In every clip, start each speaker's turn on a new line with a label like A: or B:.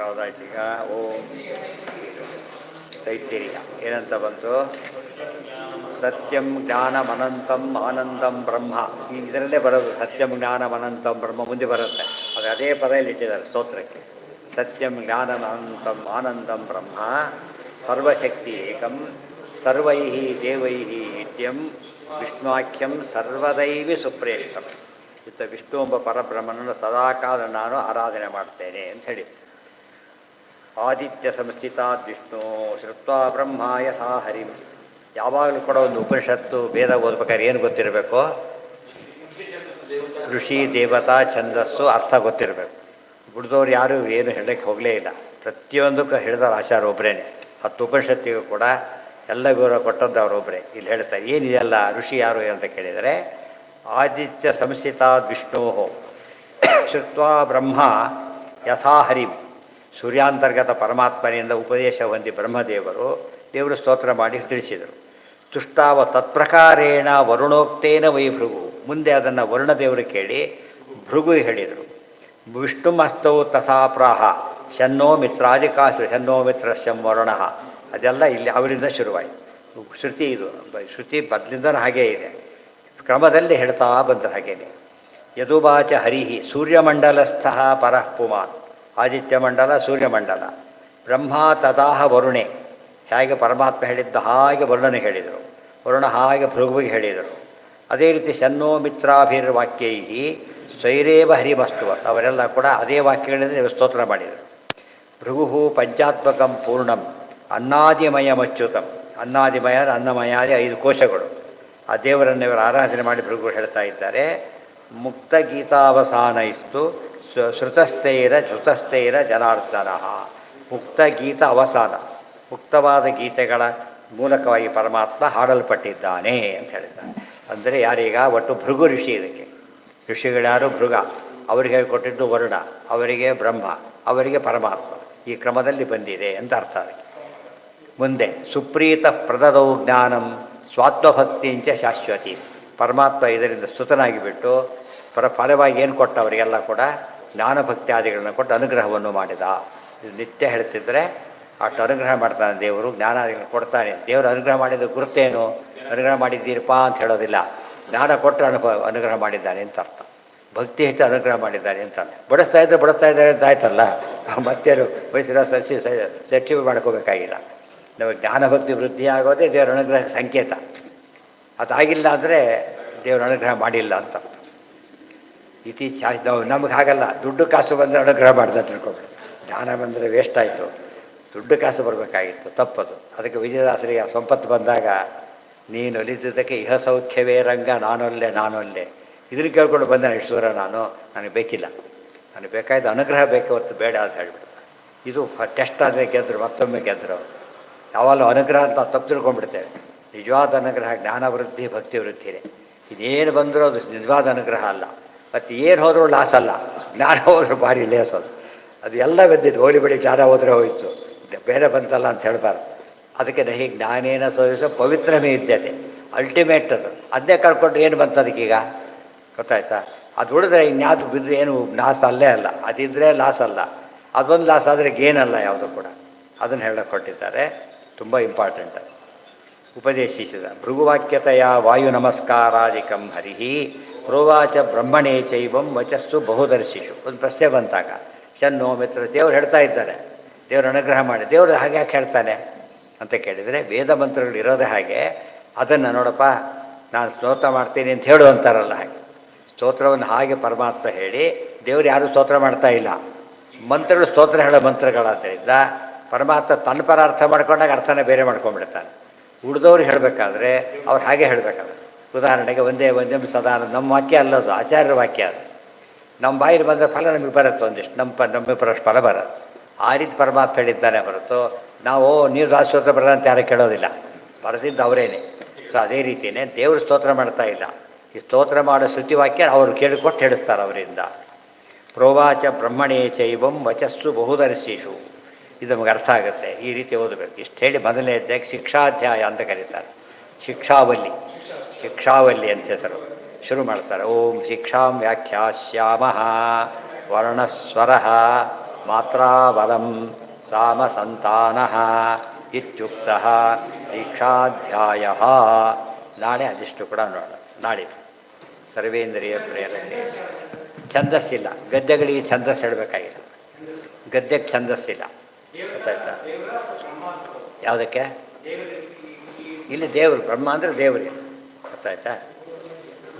A: ಯಾವುದಾಯ್ತೀಗ ಓಂ ತೈತ್ತಿರಿಯ ಏನಂತ ಬಂತು? ಸತ್ಯಂ ಜ್ಞಾನಮನಂತಂ ಆನಂದಂ ಬ್ರಹ್ಮ. ಈ ಇದರಲ್ಲೇ ಬರೋದು ಸತ್ಯಂ ಜ್ಞಾನಮನಂತಂ ಬ್ರಹ್ಮ ಮುಂದೆ ಬರುತ್ತೆ. ಅದು ಅದೇ ಪದ ಇಲ್ಲಿ ಇಟ್ಟಿದ್ದಾರೆ ಸ್ತೋತ್ರಕ್ಕೆ. ಸತ್ಯಂ ಜ್ಞಾನಮನಂತಂ ಆನಂದಂ ಬ್ರಹ್ಮ ಸರ್ವಶಕ್ತಿ ಏಕಂ ಸರ್ವೈ ದೇವೈ ನಿತ್ಯಂ ವಿಷ್ಣುವಾಖ್ಯಂ ಸರ್ವದೈವಿ ಸುಪ್ರೇಷ್ಠಂ. ಇತ್ತ ವಿಷ್ಣು ಎಂಬ ಪರಬ್ರಹ್ಮನನ್ನು ಸದಾಕಾಲ ನಾನು ಆರಾಧನೆ ಮಾಡ್ತೇನೆ ಅಂತ ಹೇಳಿ. ಆದಿತ್ಯ ಸಂಸ್ಥಿತಾದ್ ವಿಷ್ಣು ಶ್ರುತ್ವಾ ಬ್ರಹ್ಮ ಯಥಾ ಹರಿಂ. ಯಾವಾಗಲೂ ಕೂಡ ಒಂದು ಉಪನಿಷತ್ತು ವೇದ ಓದ್ಬೇಕಾದ್ರೆ ಏನು ಗೊತ್ತಿರಬೇಕು? ಋಷಿ ದೇವತಾ ಛಂದಸ್ಸು ಅರ್ಥ ಗೊತ್ತಿರಬೇಕು. ಬಿಡ್ದವ್ರು ಯಾರು ಏನು ಹೇಳಕ್ಕೆ ಹೋಗಲೇ ಇಲ್ಲ. ಪ್ರತಿಯೊಂದಕ್ಕೂ ಹೇಳಿದವ್ರು ಆಚಾರ್ಯ ಒಬ್ಬರೇನೆ. 10 ಉಪನಿಷತ್ತಿಗೂ ಕೂಡ ಎಲ್ಲ ಗೌರವ ಕೊಟ್ಟದ್ದು ಅವರೊಬ್ಬರೇ. ಇಲ್ಲಿ ಹೇಳ್ತಾರೆ ಏನಿದೆಲ್ಲ ಋಷಿ ಯಾರು ಅಂತ ಕೇಳಿದರೆ, ಆದಿತ್ಯ ಸಂಸ್ಥಿತಾದ್ ವಿಷ್ಣು ಶ್ರುತ್ವಾ ಬ್ರಹ್ಮ ಯಥಾ ಹರಿಂ. ಸೂರ್ಯಾಂತರ್ಗತ ಪರಮಾತ್ಮನಿಂದ ಉಪದೇಶ ಹೊಂದಿ ಬ್ರಹ್ಮದೇವರು ದೇವರು ಸ್ತೋತ್ರ ಮಾಡಿ ತಿಳಿಸಿದರು. ತುಷ್ಟಾವ ತತ್ಪ್ರಕಾರೇಣ ವರುಣೋಕ್ತೇನ ವೈ ಭೃಗು. ಮುಂದೆ ಅದನ್ನು ವರುಣದೇವರು ಕೇಳಿ ಭೃಗು ಹೇಳಿದರು. ವಿಷ್ಣು ಮಸ್ತೌ ತಥಾ ಪ್ರಾಹ ಶನ್ನೋ ಮಿತ್ರಾದಿಕಾಶು ಶನ್ನೋ ಮಿತ್ರಶ್ಯಂ ವರುಣ. ಅದೆಲ್ಲ ಇಲ್ಲಿ ಅವರಿಂದ ಶುರುವಾಯಿತು. ಶ್ರುತಿ ಇದು ಶ್ರುತಿ ಬದಲಿಂದ ಹಾಗೇ ಇದೆ, ಕ್ರಮದಲ್ಲಿ ಹೇಳ್ತಾ ಬಂದರು ಹಾಗೇನೆ. ಯದುವಾಚ ಹರಿಹಿ ಸೂರ್ಯಮಂಡಲಸ್ಥ ಪರಃ ಪುಮಾನ್. ಆದಿತ್ಯ ಮಂಡಲ ಸೂರ್ಯಮಂಡಲ. ಬ್ರಹ್ಮ ತದಾಹ ವರುಣೆ. ಹೇಗೆ ಪರಮಾತ್ಮ ಹೇಳಿದ್ದ ಹಾಗೆ ವರುಣನೆ ಹೇಳಿದರು. ವರುಣ ಹಾಗೆ ಭೃಗುವಿಗೆ ಹೇಳಿದರು. ಅದೇ ರೀತಿ ಶನ್ನೋ ಮಿತ್ರಾಭಿರ್ವಾಕ್ಯೈ ಸ್ವೈರೇವ ಹರಿಮಸ್ತುವ. ಅವರೆಲ್ಲ ಕೂಡ ಅದೇ ವಾಕ್ಯಗಳಿಂದ ಸ್ತೋತ್ರ ಮಾಡಿದರು. ಭೃಗು ಪಂಚಾತ್ಮಕಂ ಪೂರ್ಣಂ ಅನ್ನಾದಿಮಯಮಚ್ಯುತಂ. ಅನ್ನಾದಿಮಯ ಅನ್ನಮಯಾದಿ 5 ಕೋಶಗಳು. ಆ ದೇವರನ್ನು ಇವರು ಆರಾಧನೆ ಮಾಡಿ ಭೃಗು ಹೇಳ್ತಾ ಇದ್ದಾರೆ. ಮುಕ್ತ ಗೀತಾವಸಾನೈಸ್ತು ಶ್ರುತಸ್ಥೈರ ಧೃತಸ್ಥೈರ ಜನಾರ್ದನ. ಮುಕ್ತ ಗೀತ ಅವಸಾನ, ಮುಕ್ತವಾದ ಗೀತೆಗಳ ಮೂಲಕವಾಗಿ ಪರಮಾತ್ಮ ಹಾಡಲ್ಪಟ್ಟಿದ್ದಾನೆ ಅಂತ ಹೇಳಿದ್ದಾನೆ. ಅಂದರೆ ಯಾರೀಗ ಒಟ್ಟು ಭೃಗು ಋಷಿ. ಇದಕ್ಕೆ ಋಷಿಗಳ್ಯಾರು? ಭೃಗ. ಅವರಿಗೆ ಹೇಳಿಕೊಟ್ಟಿದ್ದು ವರುಣ, ಅವರಿಗೆ ಬ್ರಹ್ಮ, ಅವರಿಗೆ ಪರಮಾತ್ಮ. ಈ ಕ್ರಮದಲ್ಲಿ ಬಂದಿದೆ ಅಂತ ಅರ್ಥ. ಅದಕ್ಕೆ ಮುಂದೆ ಸುಪ್ರೀತ ಪ್ರದದೌ ಜ್ಞಾನಂ ಸ್ವಾತ್ಮಭಕ್ತಿಂಚ ಶಾಶ್ವತಿ. ಪರಮಾತ್ಮ ಇದರಿಂದ ಸ್ತುತನಾಗಿ ಬಿಟ್ಟು ಫಲವಾಗಿ ಏನು ಕೊಟ್ಟ? ಅವರಿಗೆಲ್ಲ ಕೂಡ ಜ್ಞಾನಭಕ್ತಿಯಾದಿಗಳನ್ನು ಕೊಟ್ಟು ಅನುಗ್ರಹವನ್ನು ಮಾಡಿದ. ಇದು ನಿತ್ಯ ಹೇಳ್ತಿದ್ರೆ ಅಷ್ಟು ಅನುಗ್ರಹ ಮಾಡ್ತಾನೆ ದೇವರು. ಜ್ಞಾನಾದಿಗಳನ್ನು ಕೊಡ್ತಾನೆ. ದೇವರು ಅನುಗ್ರಹ ಮಾಡಿದ ಗುರುತೇನು? ಅನುಗ್ರಹ ಮಾಡಿದ್ದೀರಪ್ಪ ಅಂತ ಹೇಳೋದಿಲ್ಲ. ಜ್ಞಾನ ಕೊಟ್ಟು ಅನುಗ್ರಹ ಮಾಡಿದ್ದಾನೆ ಅಂತ ಅರ್ಥ. ಭಕ್ತಿ ಹೆಚ್ಚು ಅನುಗ್ರಹ ಮಾಡಿದ್ದಾನೆ ಅಂತ. ಬಡಿಸ್ತಾ ಇದ್ದಾರೆ ಅಂತ ಆಯ್ತಲ್ಲ, ಮತ್ತೇನು ವಯಸ್ಸಿನ ಸಚಿವ ಮಾಡ್ಕೋಬೇಕಾಗಿಲ್ಲ. ನಮಗೆ ಜ್ಞಾನಭಕ್ತಿ ವೃದ್ಧಿ ಆಗೋದೇ ದೇವರ ಅನುಗ್ರಹ ಸಂಕೇತ. ಅದಾಗಿಲ್ಲ ಅಂದರೆ ದೇವರ ಅನುಗ್ರಹ ಮಾಡಿಲ್ಲ ಅಂತ. ಇತಿ ನಮಗೆ ಹಾಗಲ್ಲ. ದುಡ್ಡು ಕಾಸು ಬಂದರೆ ಅನುಗ್ರಹ ಮಾಡ್ದೆ ತಿಳ್ಕೊಬೇಕು. ಜ್ಞಾನ ಬಂದರೆ ವೇಸ್ಟ್ ಆಯಿತು, ದುಡ್ಡು ಕಾಸು ಬರಬೇಕಾಗಿತ್ತು, ತಪ್ಪದು. ಅದಕ್ಕೆ ವಿಜಯದಾಸರಿಗೆ ಸಂಪತ್ತು ಬಂದಾಗ ನೀನು ಒಲಿದುದಕ್ಕೆ ಇಹ ಸೌಖ್ಯವೇ ರಂಗ ನಾನೊಲ್ಲೆ ಇದನ್ನು ಕೇಳ್ಕೊಂಡು ಬಂದ ಈಶ್ವರ ನನಗೆ ಬೇಕಿಲ್ಲ, ನನಗೆ ಬೇಕಾಯ್ತು ಅನುಗ್ರಹ ಬೇಕು, ಹೊತ್ತು ಬೇಡ ಅಂತ ಹೇಳ್ಬಿಟ್ಟು. ಇದು ಟೆಸ್ಟ್ ಆದರೆ ಗೆದ್ದರು, ಮತ್ತೊಮ್ಮೆ ಗೆದ್ದರು. ಯಾವಾಗಲೂ ಅನುಗ್ರಹ ಅಂತ ತಪ್ಪು ತಿಳ್ಕೊಂಡ್ಬಿಡ್ತೇವೆ. ನಿಜವಾದ ಅನುಗ್ರಹ ಜ್ಞಾನ ವೃದ್ಧಿ ಭಕ್ತಿ ವೃದ್ಧಿನೇ. ಇನ್ನೇನು ಬಂದರೂ ಅದು ನಿಜವಾದ ಅನುಗ್ರಹ ಅಲ್ಲ. ಮತ್ತು ಏನು ಹೋದರೂ ಲಾಸ್ ಅಲ್ಲ, ಜ್ಞಾನ ಹೋದರೂ ಭಾರಿ ಲೇಸೋದು. ಅದು ಎಲ್ಲ ಬಂದಿದ್ದು. ಹೋಲಿ ಬಿಡಿ, ಜ್ಞಾನ ಹೋದರೆ ಹೋಯಿತು, ಬೇರೆ ಬಂತಲ್ಲ ಅಂತ ಹೇಳಬಾರ್ದು. ಅದಕ್ಕೆ ನಹಿ ಜ್ಞಾನೇನ ಸೋದಿಸ ಪವಿತ್ರಮೇ ಇದ್ಯತೆ. ಅಲ್ಟಿಮೇಟ್ ಅದು. ಅದನ್ನೇ ಕಳ್ಕೊಂಡ್ರೆ ಏನು ಬಂತು ಅದಕ್ಕೀಗ? ಗೊತ್ತಾಯ್ತಾ? ಅದು ಉಳಿದ್ರೆ ಇನ್ಯಾವುದು ಬಿದ್ದರೆ ಏನು ಲಾಸ್ ಅಲ್ಲೇ ಅಲ್ಲ. ಅದಿದ್ದರೆ ಲಾಸ್ ಅಲ್ಲ. ಅದೊಂದು ಲಾಸ್ ಆದರೆ ಗೇನಲ್ಲ ಯಾವುದು ಕೂಡ. ಅದನ್ನು ಹೇಳಕ್ಕೆ ಕೊಟ್ಟಿದ್ದಾರೆ. ತುಂಬ ಇಂಪಾರ್ಟೆಂಟ್. ಉಪದೇಶಿಸಿದ ಭೃಗುವಾಕ್ಯತೆಯ ವಾಯು ನಮಸ್ಕಾರಾದಿಕಂ ಹರಿಹಿ ಪ್ರೋವಾಚ ಬ್ರಹ್ಮಣೇ ಚೈವಂ ವಚಸ್ಸು ಬಹುದರ್ಶಿಷು. ಒಂದು ಪ್ರಶ್ನೆ ಬಂತಾಗ ಶನ್ನೋ ಮಿತ್ರ ದೇವರು ಹೇಳ್ತಾ ಇದ್ದಾರೆ, ದೇವರು ಅನುಗ್ರಹ ಮಾಡಿ. ದೇವರು ಹಾಗೆ ಯಾಕೆ ಹೇಳ್ತಾನೆ ಅಂತ ಕೇಳಿದರೆ, ವೇದ ಮಂತ್ರಗಳು ಇರೋದೇ ಹಾಗೆ. ಅದನ್ನು ನೋಡಪ್ಪ ನಾನು ಸ್ತೋತ್ರ ಮಾಡ್ತೀನಿ ಅಂತ ಹೇಳು ಅಂತಾರಲ್ಲ, ಹಾಗೆ ಸ್ತೋತ್ರವನ್ನು ಹಾಗೆ ಪರಮಾತ್ಮ ಹೇಳಿ. ದೇವರು ಯಾರೂ ಸ್ತೋತ್ರ ಮಾಡ್ತಾ ಇಲ್ಲ. ಮಂತ್ರಗಳು ಸ್ತೋತ್ರ ಹೇಳೋ ಮಂತ್ರಗಳಾದ್ದರಿಂದ ಪರಮಾತ್ಮ ತನ್ನ ಪರ ಅರ್ಥ ಮಾಡ್ಕೊಂಡಾಗ ಅರ್ಥನೇ ಬೇರೆ ಮಾಡ್ಕೊಂಡ್ಬಿಡ್ತಾನೆ. ಉಳಿದವ್ರು ಹೇಳಬೇಕಾದ್ರೆ ಅವ್ರು ಹಾಗೆ ಹೇಳಬೇಕಾದ್ರೆ. ಉದಾಹರಣೆಗೆ ಒಂದೇ ಸದಾ ನಮ್ಮ ವಾಕ್ಯ ಅಲ್ಲದು, ಆಚಾರ್ಯರ ವಾಕ್ಯ ಅದು. ನಮ್ಮ ಬಾಯಿಗೆ ಬಂದರೆ ಫಲ ನಮಗೆ ಬರುತ್ತೆ, ಒಂದಿಷ್ಟು ನಮಗೆ ಬರೋಷ್ಟು ಫಲ ಬರುತ್ತೆ. ಆ ರೀತಿ ಪರಮಾತ್ಮ ಹೇಳಿದ್ದಾನೆ ಹೊರತು ನಾವು ನೀವು ಸ್ತೋತ್ರ ಬರ ಅಂತ ಯಾರು ಕೇಳೋದಿಲ್ಲ. ಬರೆದಿದ್ದು ಅವರೇನೆ. ಸೊ ಅದೇ ರೀತಿಯೇ ದೇವರು ಸ್ತೋತ್ರ ಮಾಡ್ತಾ ಇಲ್ಲ. ಈ ಸ್ತೋತ್ರ ಮಾಡೋ ಶ್ರುತಿವಾಕ್ಯ ಅವರು ಕೇಳಿಕೊಟ್ಟು ಹೇಳಿಸ್ತಾರೆ ಅವರಿಂದ. ಪ್ರೋವಾಚ ಬ್ರಹ್ಮಣೇ ಚೈವಂ ವಚಸ್ಸು ಬಹುದರ್ಶಿಷು. ಇದು ನಮಗೆ ಅರ್ಥ ಆಗುತ್ತೆ. ಈ ರೀತಿ ಓದಬೇಕು. ಇಷ್ಟು ಹೇಳಿ ಮೊದಲನೇ ಅಧ್ಯಾಯಕ್ಕೆ ಶಿಕ್ಷಾಧ್ಯಾಯ ಅಂತ ಕರೀತಾರೆ. ಶಿಕ್ಷಾವಲ್ಲಿ ಅಂತ ಹೆಸರು. ಶುರು ಮಾಡ್ತಾರೆ. ಓಂ ಶಿಕ್ಷಾಂ ವ್ಯಾಖ್ಯಾಸ್ಯಾಮಃ ವರ್ಣಸ್ವರ ಮಾತ್ರಾಬಲಂ ಸಾಮಸಂತಾನಃ ಇತ್ಯುಕ್ತಃ ದೀಕ್ಷಾಧ್ಯಾಯ. ನಾಳೆ ಅದಿಷ್ಟು ಕೂಡ ನೋಡೋಣ. ನಾಡಿದ್ದು ಸರ್ವೇಂದ್ರಿಯ ಪ್ರೇರಣೆ. ಛಂದಸ್ಸಿಲ್ಲ, ಗದ್ದೆಗಳಿಗೆ ಛಂದಸ್ಸು ಹೇಳಬೇಕಾಗಿಲ್ಲ. ಗದ್ದೆಗೆ ಛಂದಸ್ಸಿಲ್ಲ, ಗೊತ್ತಾಯ್ತಾ? ಯಾವುದಕ್ಕೆ? ಇಲ್ಲಿ ದೇವರು, ಬ್ರಹ್ಮ ಅಂದರೆ ದೇವರಿಗೆ, ಗೊತ್ತಾಯ್ತಾ?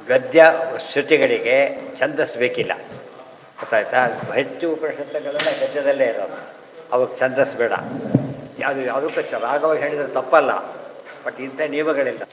A: ಗದ್ಯ ಶ್ರುತಿಗಳಿಗೆ ಛಂದಸ್ಸು ಬೇಕಿಲ್ಲ, ಗೊತ್ತಾಯ್ತಾ? ಹೆಚ್ಚು ಉಪನಿಷತ್ತುಗಳೆಲ್ಲ ಗದ್ಯದಲ್ಲೇ ಇರೋದು, ಅವಕ್ಕೆ ಛಂದಸ್ಸು ಬೇಡ. ಯಾವುದಕ್ಕೂ ರಾಗವಾಗಿ ಹೇಳಿದರೆ ತಪ್ಪಲ್ಲ, ಬಟ್ ಇಂಥ ನಿಯಮಗಳಿಲ್ಲ.